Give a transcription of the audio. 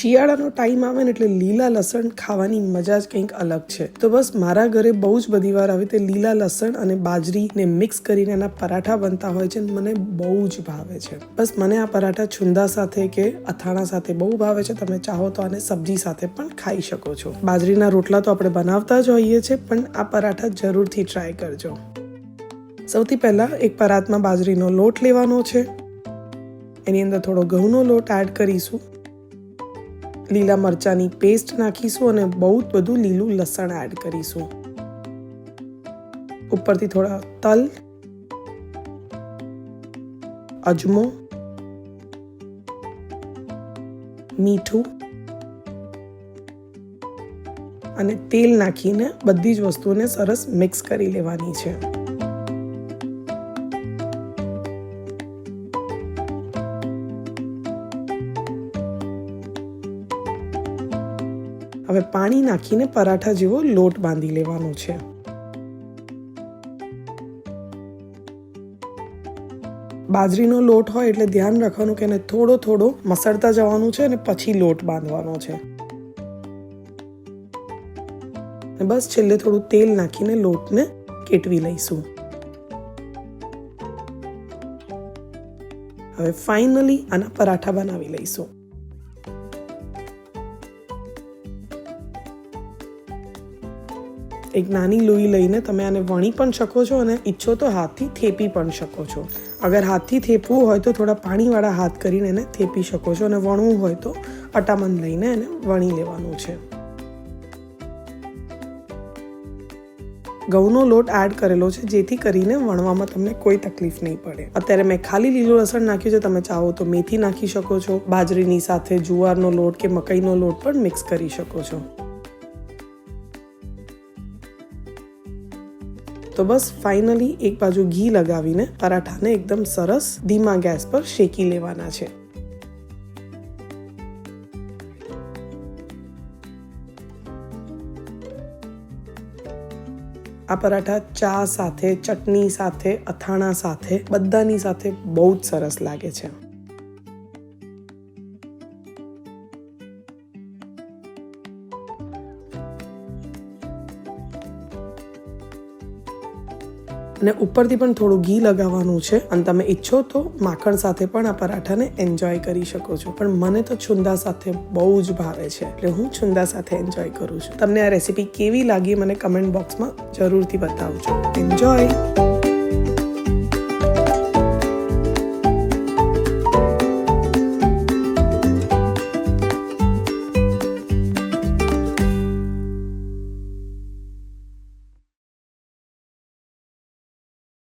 શિયાળાનો time આવે ને એટલે લીલા લસણ ખાવાની મજા જ કંઈક અલગ છે. તો બસ મારા ઘરે બહુ જ બધી વાર આવી રીતે લીલા લસણ અને બાજરીને મિક્સ કરીને એના પરાઠા બનતા હોય છે. મને બહુ જ ભાવે છે. બસ મને આ પરાઠા છુંદા સાથે કે અથાણા સાથે બહુ ભાવે છે. તમે ચાહો તો આને સબ્જી સાથે પણ ખાઈ શકો છો. બાજરીના રોટલા તો આપણે બનાવતા જ હોઈએ છીએ, પણ આ પરાઠા જરૂરથી ટ્રાય કરજો. સૌથી પહેલા એક પરાતમાં બાજરીનો લોટ લેવાનો છે. એની અંદર થોડો ઘઉંનો લોટ એડ કરીશું. લીલા મરચાની પેસ્ટ નાખીશું અને બહુ જ બધું લીલું લસણ એડ કરીશું. ઉપરથી થોડા તલ, અજમો, મીઠું અને તેલ નાખીને બધી જ વસ્તુઓને સરસ મિક્સ કરી લેવાની છે. હવે પાણી નાખીને પરાઠા જેવો લોટ બાંધી લેવાનો છે. બાજરીનો લોટ હોય એટલે ધ્યાન રાખવાનું કે એને થોડો થોડો મસળતા જવાનું છે અને પછી લોટ બાંધવાનો છે. બસ છેલ્લે થોડું તેલ નાખીને લોટને કેટવી લઈશું. હવે ફાઇનલી આના પરાઠા બનાવી લઈશું. એક નાની લોહી લઈને તમે આને વણી પણ શકો છો અને ઈચ્છો તો હાથથી થેપી પણ શકો છો. અગર હાથથી થેપવું હોય તો થોડા પાણીવાળા હાથ કરીને એને થેપી શકો છો અને વણવું હોય તો અટામણ લઈને એને વણી લેવાનું છે. ઘઉંનો લોટ એડ કરેલો છે જેથી કરીને વણવામાં તમને કોઈ તકલીફ નહીં પડે. અત્યારે મેં ખાલી લીલું લસણ નાખ્યું છે. તમે ચાહો તો મેથી નાખી શકો છો. બાજરીની સાથે જુવારનો લોટ કે મકાઈનો લોટ પણ મિક્સ કરી શકો છો. તો બસ ફાઇનલી એક બાજુ ઘી લગાવીને પરાઠાને એકદમ સરસ ધીમા ગેસ પર શેકી લેવાના છે. આ પરાઠા ચા સાથે, ચટણી સાથે, અથાણા સાથે બધાની સાથે બહુ જ સરસ લાગે છે. અને ઉપરથી પણ થોડું ઘી લગાવવાનું છે અને તમે ઈચ્છો તો માખણ સાથે પણ આ પરાઠાને એન્જોય કરી શકો છો. પણ મને તો છુંદા સાથે બહુ જ ભાવે છે એટલે હું છુંદા સાથે એન્જોય કરું છું. તમને આ રેસીપી કેવી લાગી મને કમેન્ટ બોક્સમાં જરૂરથી બતાવજો. એન્જોય.